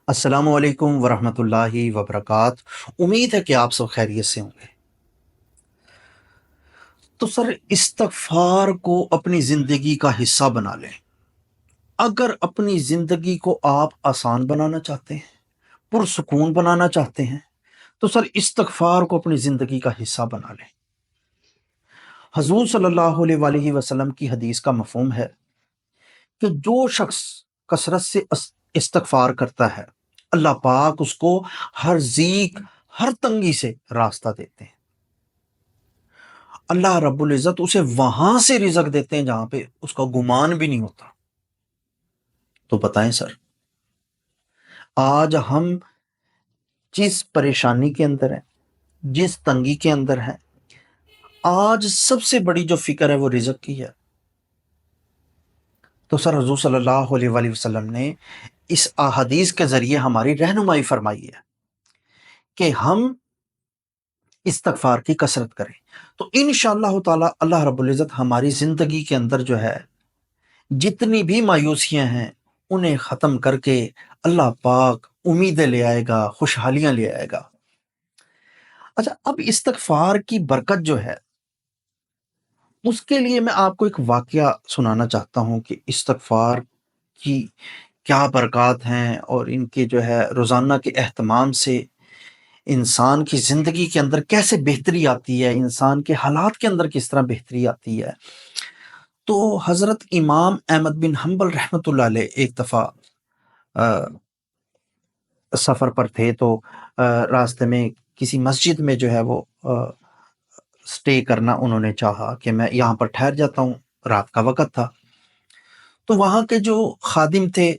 السلام علیکم ورحمۃ اللہ وبرکاتہ۔ امید ہے کہ آپ سب خیریت سے ہوں گے۔ تو سر، استغفار کو اپنی زندگی کا حصہ بنا لیں۔ اگر اپنی زندگی کو آپ آسان بنانا چاہتے ہیں، پرسکون بنانا چاہتے ہیں، تو سر استغفار کو اپنی زندگی کا حصہ بنا لیں۔ حضور صلی اللہ علیہ وآلہ وسلم کی حدیث کا مفہوم ہے کہ جو شخص کثرت سے استغفار کرتا ہے، اللہ پاک اس کو ہر ضیق، ہر تنگی سے راستہ دیتے ہیں۔ اللہ رب العزت اسے وہاں سے رزق دیتے ہیں جہاں پہ اس کا گمان بھی نہیں ہوتا۔ تو بتائیں سر، آج ہم جس پریشانی کے اندر ہیں، جس تنگی کے اندر ہیں، آج سب سے بڑی جو فکر ہے وہ رزق کی ہے۔ تو سر، حضور صلی اللہ علیہ وآلہ وسلم نے اس احادیث کے ذریعے ہماری رہنمائی فرمائی ہے کہ ہم استغفار کی کثرت کریں، تو انشاءاللہ تعالی اللہ رب العزت ہماری زندگی کے اندر جو ہے جتنی بھی مایوسیاں ہیں انہیں ختم کر کے اللہ پاک امیدیں لے آئے گا، خوشحالیاں لے آئے گا۔ اچھا، اب استغفار کی برکت جو ہے اس کے لیے میں آپ کو ایک واقعہ سنانا چاہتا ہوں کہ استغفار کی کیا برکات ہیں، اور ان کے جو ہے روزانہ کے اہتمام سے انسان کی زندگی کے اندر کیسے بہتری آتی ہے، انسان کے حالات کے اندر کس طرح بہتری آتی ہے۔ تو حضرت امام احمد بن حنبل رحمۃ اللہ علیہ ایک دفعہ سفر پر تھے، تو راستے میں کسی مسجد میں جو ہے وہ سٹے کرنا انہوں نے چاہا کہ میں یہاں پر ٹھہر جاتا ہوں، رات کا وقت تھا۔ تو وہاں کے جو خادم تھے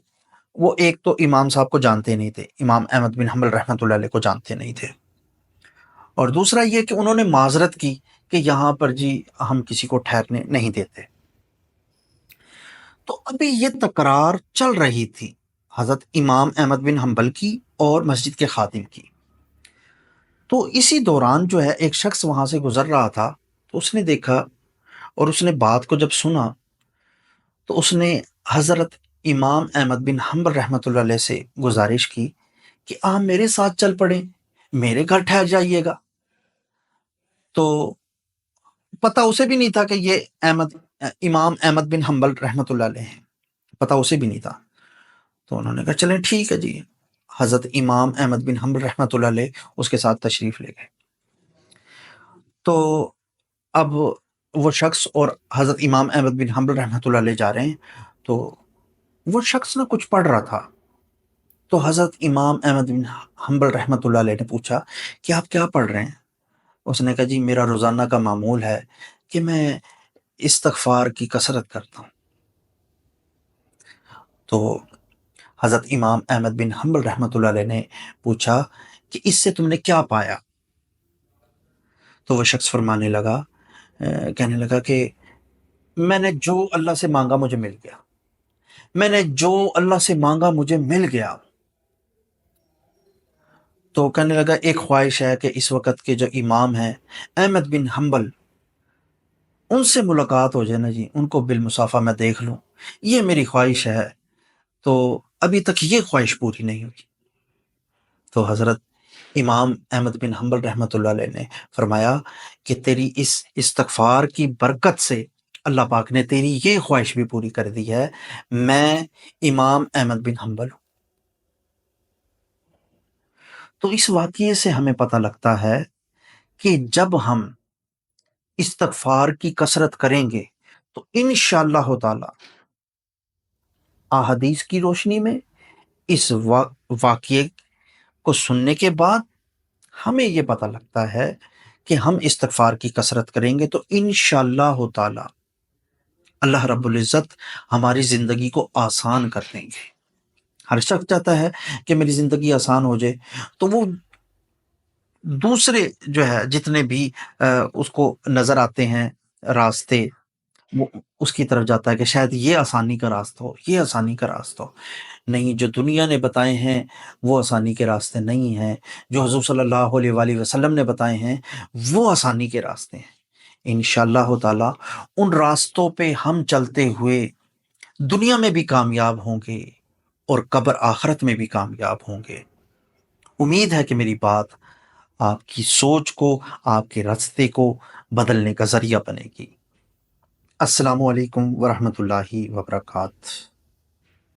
وہ ایک تو امام صاحب کو جانتے نہیں تھے، امام احمد بن حنبل رحمۃ اللہ علیہ کو جانتے نہیں تھے، اور دوسرا یہ کہ انہوں نے معذرت کی کہ یہاں پر جی ہم کسی کو ٹھہرنے نہیں دیتے۔ تو ابھی یہ تکرار چل رہی تھی حضرت امام احمد بن حنبل کی اور مسجد کے خادم کی۔ تو اسی دوران جو ہے ایک شخص وہاں سے گزر رہا تھا، تو اس نے دیکھا اور اس نے بات کو جب سنا تو اس نے حضرت امام احمد بن حنبل رحمۃ اللہ علیہ سے گزارش کی کہ آپ میرے ساتھ چل پڑیں، میرے گھر ٹھہر جائیے گا۔ تو پتہ اسے بھی نہیں تھا کہ یہ امام احمد بن حنبل رحمۃ اللہ علیہ ہیں، پتہ اسے بھی نہیں تھا۔ تو انہوں نے کہا چلیں ٹھیک ہے جی۔ حضرت امام احمد بن حنبل رحمۃ اللہ علیہ اس کے ساتھ تشریف لے گئے۔ تو اب وہ شخص اور حضرت امام احمد بن حنبل رحمۃ اللہ علیہ جا رہے ہیں، تو وہ شخص نہ کچھ پڑھ رہا تھا۔ تو حضرت امام احمد بن حنبل رحمۃ اللہ علیہ نے پوچھا کہ آپ کیا پڑھ رہے ہیں؟ اس نے کہا جی میرا روزانہ کا معمول ہے کہ میں استغفار کی کثرت کرتا ہوں۔ تو حضرت امام احمد بن حنبل رحمۃ اللہ علیہ نے پوچھا کہ اس سے تم نے کیا پایا؟ تو وہ شخص فرمانے لگا، کہنے لگا کہ میں نے جو اللہ سے مانگا مجھے مل گیا، میں نے جو اللہ سے مانگا مجھے مل گیا۔ تو کہنے لگا ایک خواہش ہے کہ اس وقت کے جو امام ہیں احمد بن حنبل، ان سے ملاقات ہو جائے نا جی، ان کو بالمصافہ میں دیکھ لوں، یہ میری خواہش ہے۔ تو ابھی تک یہ خواہش پوری نہیں ہوئی۔ تو حضرت امام احمد بن حنبل رحمۃ اللہ علیہ نے فرمایا کہ تیری اس استغفار کی برکت سے اللہ پاک نے تیری یہ خواہش بھی پوری کر دی ہے، میں امام احمد بن حنبل ہوں۔ تو اس واقعے سے ہمیں پتہ لگتا ہے کہ جب ہم استغفار کی کثرت کریں گے تو انشاءاللہ تعالی احادیث کی روشنی میں اس واقعے کو سننے کے بعد ہمیں یہ پتہ لگتا ہے کہ ہم استغفار کی کثرت کریں گے تو انشاءاللہ تعالی اللہ رب العزت ہماری زندگی کو آسان کر دیں گے۔ ہر شخص چاہتا ہے کہ میری زندگی آسان ہو جائے، تو وہ دوسرے جو ہے جتنے بھی اس کو نظر آتے ہیں راستے، وہ اس کی طرف جاتا ہے کہ شاید یہ آسانی کا راستہ ہو، یہ آسانی کا راستہ ہو۔ نہیں، جو دنیا نے بتائے ہیں وہ آسانی کے راستے نہیں ہیں، جو حضور صلی اللہ علیہ وآلہ وسلم نے بتائے ہیں وہ آسانی کے راستے ہیں۔ انشاءاللہ تعالی ان راستوں پہ ہم چلتے ہوئے دنیا میں بھی کامیاب ہوں گے، اور قبر آخرت میں بھی کامیاب ہوں گے۔ امید ہے کہ میری بات آپ کی سوچ کو، آپ کے راستے کو بدلنے کا ذریعہ بنے گی۔ السلام علیکم ورحمۃ اللہ وبرکاتہ۔